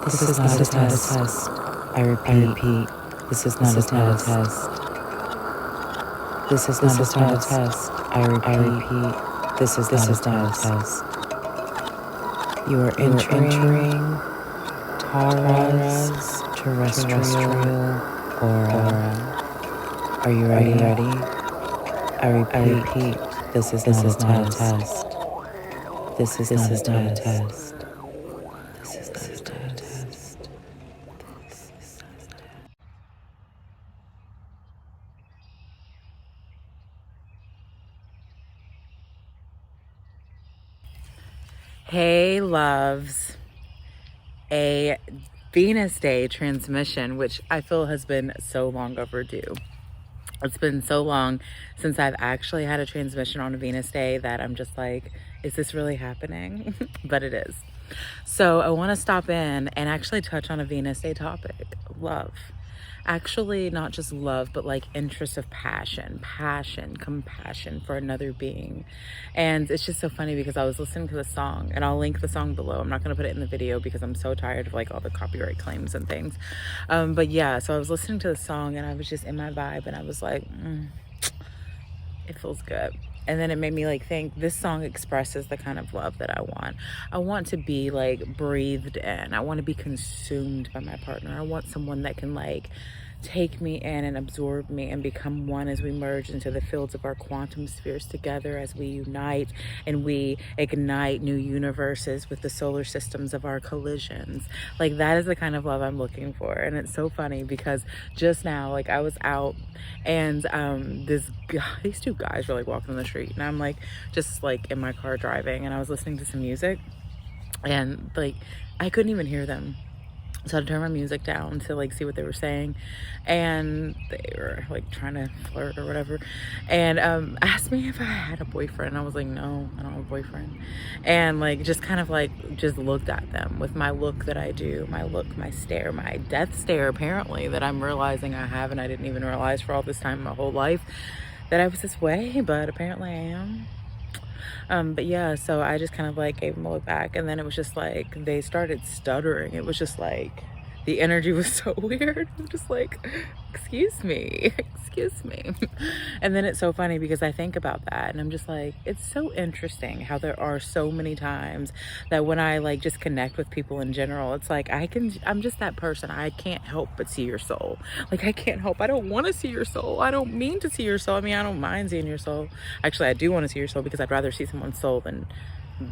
This is not a test. I repeat, this is not a test. This is not a test. I repeat, this is not a test. You are entering Tara's terrestrial aura. Are you ready? I repeat, this is not a test. This is not a test. This is not a test. Hey loves, a Venus Day transmission, which I feel has been so long overdue. It's been so long since I've actually had a transmission on a Venus Day that I'm just like, is this really happening? But it is. So I want to stop in and actually touch on a Venus Day topic, love. Actually, not just love, but like interest of passion, compassion for another being. And it's just so funny because I was listening to the song, and I'll link the song below. I'm not going to put it in the video because I'm so tired of like all the copyright claims and things. But yeah, so I was listening to the song and I was just in my vibe and I was like, it feels good. And then it made me like think this song expresses the kind of love that I want. I want to be like breathed in. I want to be consumed by my partner. I want someone that can like take me in and absorb me and become one as we merge into the fields of our quantum spheres together, as we unite and we ignite new universes with the solar systems of our collisions. Like that is the kind of love I'm looking for. And it's so funny because just now, like I was out and these two guys were like walking on the street and I'm like just like in my car driving and I was listening to some music and like I couldn't even hear them. So I had to turn my music down to like see what they were saying, and they were like trying to flirt or whatever, and asked me if I had a boyfriend. I was like, no, I don't have a boyfriend, and like just kind of like just looked at them with my look that I do, my look, my stare, my death stare apparently that I'm realizing I have, and I didn't even realize for all this time, my whole life, that I was this way, but apparently I am. But yeah, so I just kind of like gave them a look back and then it was just like they started stuttering. It was just like the energy was so weird. I'm just like, excuse me. And then it's so funny because I think about that and I'm just like, it's so interesting how there are so many times that when I like just connect with people in general, it's like I'm just that person. I can't help but see your soul. Like I can't help. I don't want to see your soul. I don't mean to see your soul. I mean, I don't mind seeing your soul. Actually, I do want to see your soul because I'd rather see someone's soul than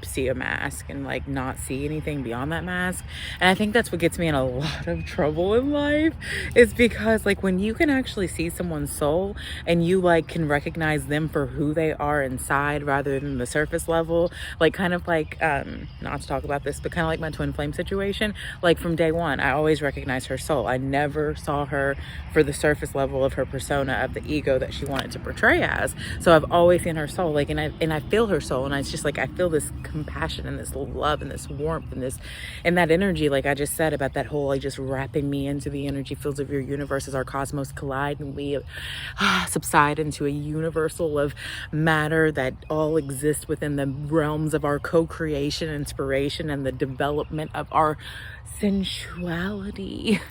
see a mask and like not see anything beyond that mask. And I think that's what gets me in a lot of trouble in life, is because like when you can actually see someone's soul and you like can recognize them for who they are inside rather than the surface level, like kind of like not to talk about this, but kind of like my twin flame situation. Like from day one I always recognized her soul. I never saw her for the surface level of her persona, of the ego that she wanted to portray as. So I've always seen her soul, like, and I feel her soul, and it's just like I feel this compassion and this love and this warmth and this and that energy, like I just said about that whole like just wrapping me into the energy fields of your universe as our cosmos collide and we subside into a universal of matter that all exists within the realms of our co-creation, inspiration, and the development of our sensuality.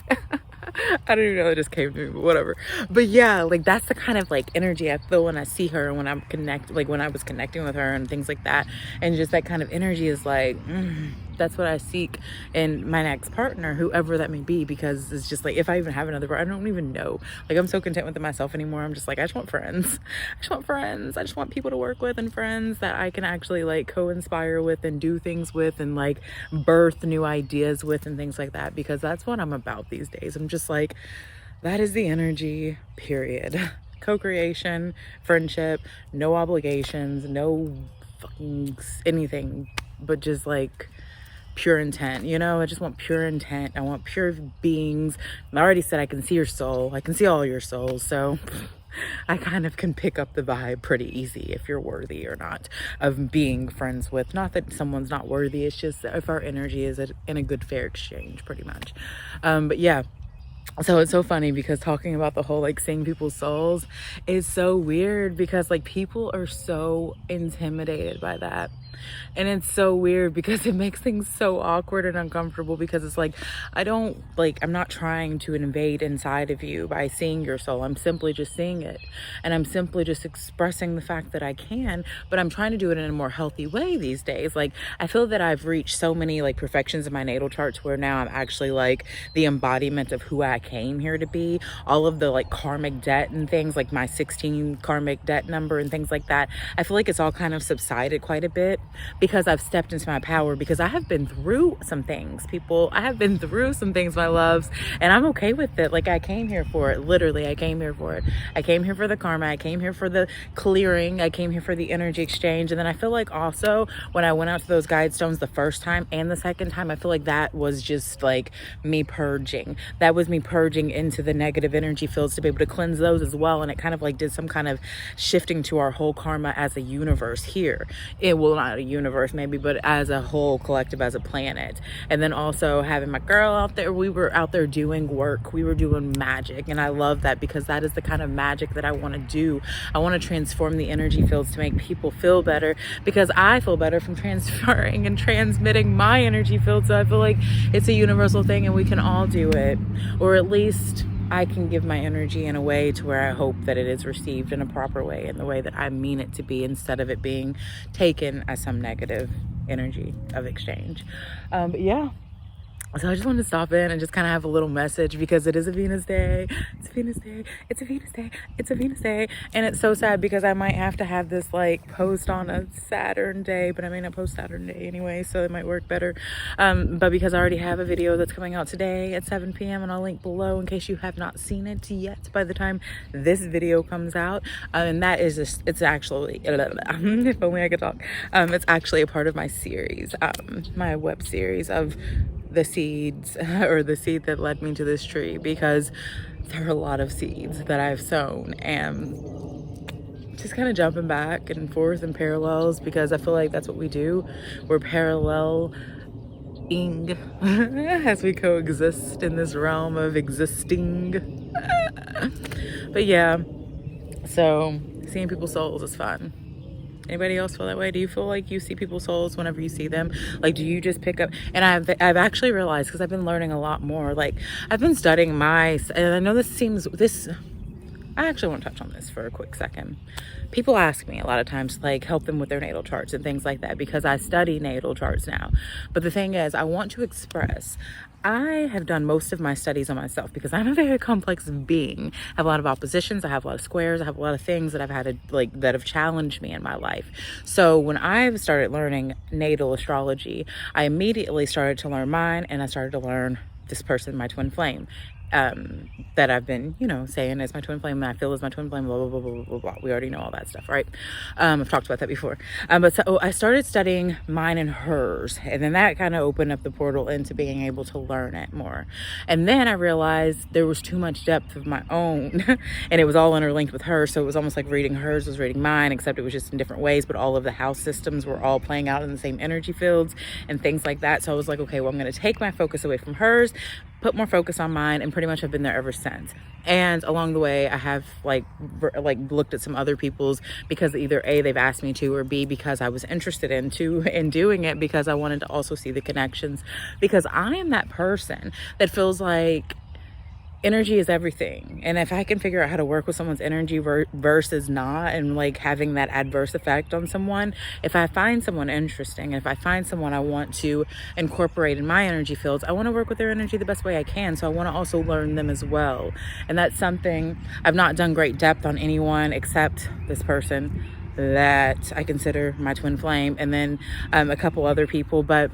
I don't even know, it just came to me, but whatever. But yeah, like that's the kind of like energy I feel when I see her and when I'm like when I was connecting with her and things like that. And just that kind of energy is like, that's what I seek in my next partner, whoever that may be, because it's just like, if I even have another partner, I don't even know. Like I'm so content with myself anymore. I'm just like, I just want friends. I just want people to work with and friends that I can actually like co-inspire with and do things with and like birth new ideas with and things like that, because that's what I'm about these days. I'm just like, that is the energy, period. Co-creation, friendship, no obligations, no fucking anything, but just like pure intent, you know? I just want pure intent. I want pure beings. I already said I can see your soul. I can see all your souls. So I kind of can pick up the vibe pretty easy if you're worthy or not of being friends with. Not that someone's not worthy. It's just if our energy is in a good fair exchange, pretty much. But yeah. So it's so funny because talking about the whole like seeing people's souls is so weird because like people are so intimidated by that. And it's so weird because it makes things so awkward and uncomfortable, because it's like, I'm not trying to invade inside of you by seeing your soul. I'm simply just seeing it. And I'm simply just expressing the fact that I can, but I'm trying to do it in a more healthy way these days. Like, I feel that I've reached so many like perfections in my natal charts where now I'm actually like the embodiment of who I came here to be. All of the like karmic debt and things, like my 16 karmic debt number and things like that, I feel like it's all kind of subsided quite a bit because I've stepped into my power, because I have been through some things, people. I have been through some things, my loves, and I'm okay with it. Like, I came here for it. Literally, I came here for it. I came here for the karma. I came here for the clearing. I came here for the energy exchange. And then I feel like also when I went out to those guide stones the first time and the second time, I feel like that was just like me purging. That was me purging into the negative energy fields to be able to cleanse those as well. And it kind of like did some kind of shifting to our whole karma as a universe here. It will not a universe maybe, but as a whole collective, as a planet. And then also having my girl out there, we were out there doing work, we were doing magic, and I love that because that is the kind of magic that I want to do. I want to transform the energy fields to make people feel better, because I feel better from transferring and transmitting my energy field. So I feel like it's a universal thing and we can all do it, or at least I can give my energy in a way to where I hope that it is received in a proper way, in the way that I mean it to be, instead of it being taken as some negative energy of exchange. But yeah, so I just wanted to stop in and just kind of have a little message, because it is a Venus day. It's a Venus day. It's a Venus day. It's a Venus day. And it's so sad because I might have to have this like post on a Saturn day, but I may not post Saturn day anyway, so it might work better. But because I already have a video that's coming out today at 7 p.m. and I'll link below in case you have not seen it yet by the time this video comes out. And that is just, it's actually, if only I could talk. It's actually a part of my series, my web series of the seeds, or the seed that led me to this tree, because there are a lot of seeds that I've sown, and just kind of jumping back and forth in parallels, because I feel like that's what we do. We're paralleling as we coexist in this realm of existing. But yeah, so seeing people's souls is fun. Anybody else feel that way? Do you feel like you see people's souls whenever you see them? Like, do you just pick up? And I've actually realized, because I've been learning a lot more. Like, I've been studying and I know I actually want to touch on this for a quick second. People ask me a lot of times, like, help them with their natal charts and things like that, because I study natal charts now. But the thing is, I want to express, I have done most of my studies on myself because I'm a very complex being. I have a lot of oppositions. I have a lot of squares. I have a lot of things that I've had to, that have challenged me in my life. So when I started learning natal astrology, I immediately started to learn mine, and I started to learn this person, my twin flame. That I've been, saying is my twin flame, and I feel is my twin flame, blah, blah, blah, blah, blah, blah. We already know all that stuff, right? I've talked about that before. But so I started studying mine and hers, and then that kind of opened up the portal into being able to learn it more. And then I realized there was too much depth of my own, and it was all interlinked with hers. So it was almost like reading hers was reading mine, except it was just in different ways, but all of the house systems were all playing out in the same energy fields and things like that. So I was like, okay, well, I'm going to take my focus away from hers, put more focus on mine, and pretty much have been there ever since. And along the way, I have like looked at some other people's, because either A, they've asked me to, or B, because I was interested in doing it, because I wanted to also see the connections, because I am that person that feels like energy is everything. And if I can figure out how to work with someone's energy versus not, and like having that adverse effect on someone, if I find someone interesting, and if I find someone I want to incorporate in my energy fields, I want to work with their energy the best way I can. So I want to also learn them as well. And that's something I've not done great depth on anyone except this person that I consider my twin flame, and then a couple other people, but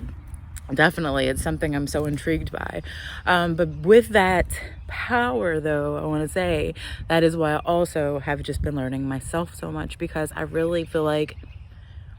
definitely it's something I'm so intrigued by. But with that power, though, I want to say that is why I also have just been learning myself so much, because I really feel like,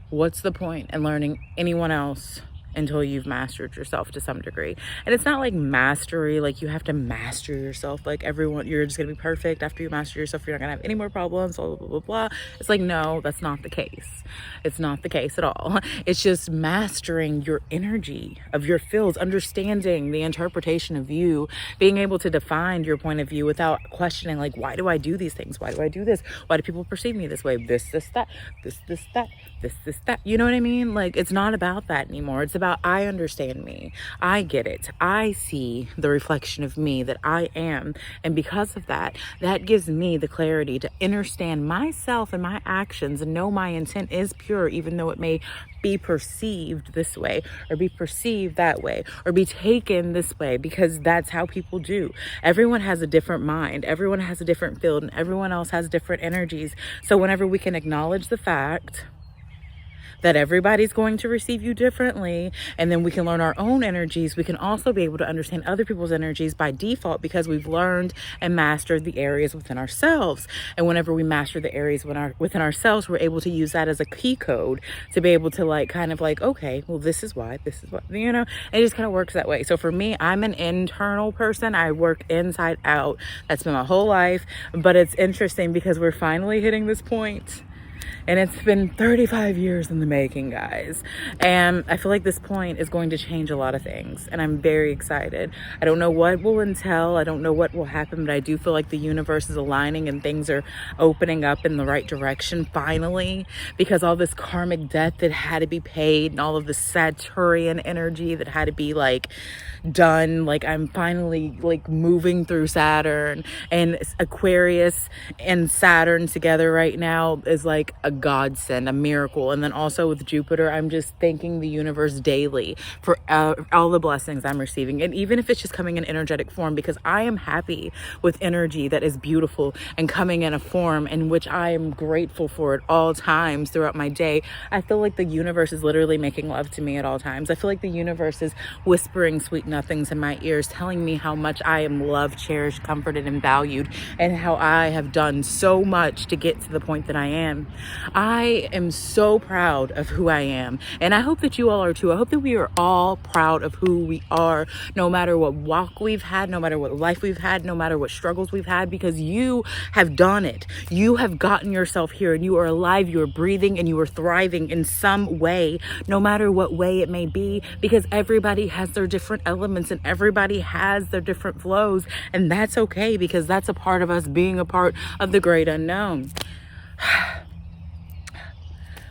what's the point in learning anyone else until you've mastered yourself to some degree. And it's not like mastery, like you have to master yourself, like everyone, you're just gonna be perfect after you master yourself, you're not gonna have any more problems, blah, blah, blah, blah. It's like, no, that's not the case. It's not the case at all. It's just mastering your energy of your fields, understanding the interpretation of you, being able to define your point of view without questioning, like, why do I do these things? Why do I do this? Why do people perceive me this way? This, that, this, that, this, that. You know what I mean? Like, it's not about that anymore. It's about, I understand me. I get it. I see the reflection of me that I am. And because of that, that gives me the clarity to understand myself and my actions and know my intent is pure, even though it may be perceived this way or be perceived that way or be taken this way, because that's how people do. Everyone has a different mind. Everyone has a different field, and everyone else has different energies. So whenever we can acknowledge the fact that everybody's going to receive you differently, and then we can learn our own energies, we can also be able to understand other people's energies by default, because we've learned and mastered the areas within ourselves. And whenever we master the areas within ourselves, we're able to use that as a key code to be able to like kind of like, okay, well, this is what, you know, and it just kind of works that way. So for me, I'm an internal person. I work inside out. That's been my whole life. But it's interesting because we're finally hitting this point. And it's been 35 years in the making, guys. And I feel like this point is going to change a lot of things. And I'm very excited. I don't know what will entail. I don't know what will happen. But I do feel like the universe is aligning and things are opening up in the right direction finally. Because all this karmic debt that had to be paid and all of the Saturnian energy that had to be like done. Like I'm finally like moving through Saturn, and Aquarius and Saturn together right now is like a godsend, a miracle. And then also with Jupiter, I'm just thanking the universe daily for all the blessings I'm receiving. And even if it's just coming in energetic form, because I am happy with energy that is beautiful and coming in a form in which I am grateful for at all times throughout my day. I feel like the universe is literally making love to me at all times. I feel like the universe is whispering sweet nothings in my ears, telling me how much I am loved, cherished, comforted, and valued, and how I have done so much to get to the point that I am. I am so proud of who I am, and I hope that you all are too. I hope that we are all proud of who we are, no matter what walk we've had, no matter what life we've had, no matter what struggles we've had, because you have done it. You have gotten yourself here, and you are alive, you are breathing, and you are thriving in some way, no matter what way it may be, because everybody has their different elements and everybody has their different flows, and that's okay, because that's a part of us being a part of the great unknown.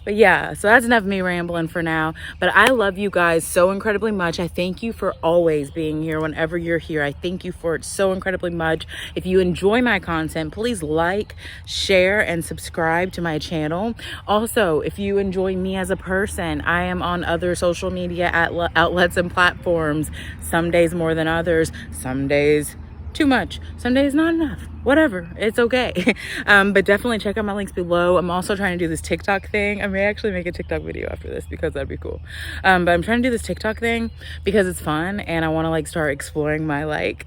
But yeah, so that's enough of me rambling for now. But I love you guys so incredibly much. I thank you for always being here whenever you're here. I thank you for it so incredibly much. If you enjoy my content, please like, share, and subscribe to my channel. Also, if you enjoy me as a person, I am on other social media outlets and platforms. Some days more than others. Some days too much. Some days not enough. Whatever, it's okay. But definitely check out my links below. I'm also trying to do this TikTok thing. I may actually make a TikTok video after this, because that'd be cool. But I'm trying to do this TikTok thing because it's fun, and I want to like start exploring my like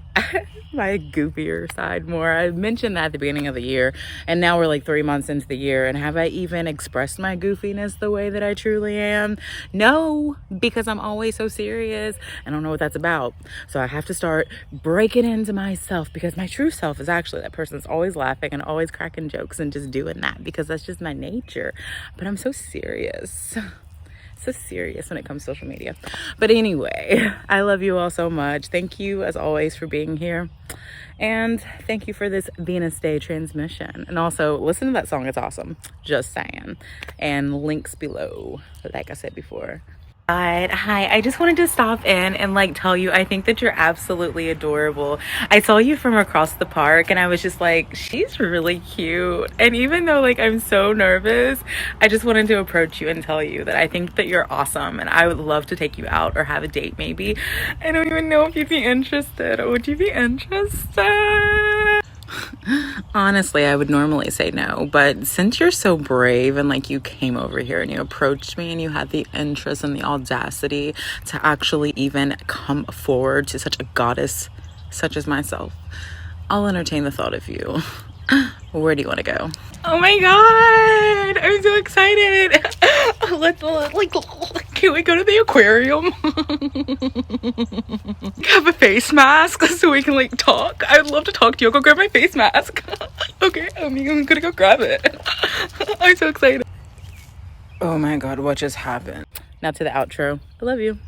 my goofier side more. I mentioned that at the beginning of the year, and now we're like 3 months into the year, and have I even expressed my goofiness the way that I truly am? No, because I'm always so serious. I don't know what that's about. So I have to start breaking into myself, because my true self is actually that person that's always laughing and always cracking jokes and just doing that, because that's just my nature. But I'm so serious. So serious when it comes to social media. But anyway, I love you all so much. Thank you as always for being here, and thank you for this Venus Day transmission. And also listen to that song, it's awesome, just saying. And links below, like I said before. Hi, I just wanted to stop in and like tell you I think that you're absolutely adorable. I saw you from across the park, and I was just like, she's really cute. And even though like I'm so nervous, I just wanted to approach you and tell you that I think that you're awesome, and I would love to take you out or have a date maybe. I don't even know if you'd be interested. Would you be interested? Honestly, I would normally say no, but since you're so brave and like you came over here and you approached me and you had the interest and the audacity to actually even come forward to such a goddess such as myself, I'll entertain the thought of you. Where do you want to go? Oh my god, I'm so excited. Let's Can we go to the aquarium? Have a face mask so we can like talk. I would love to talk to you. I'll go grab my face mask. Okay, I'm gonna go grab it. I'm so excited. Oh my god, what just happened? Now to the outro. I love you.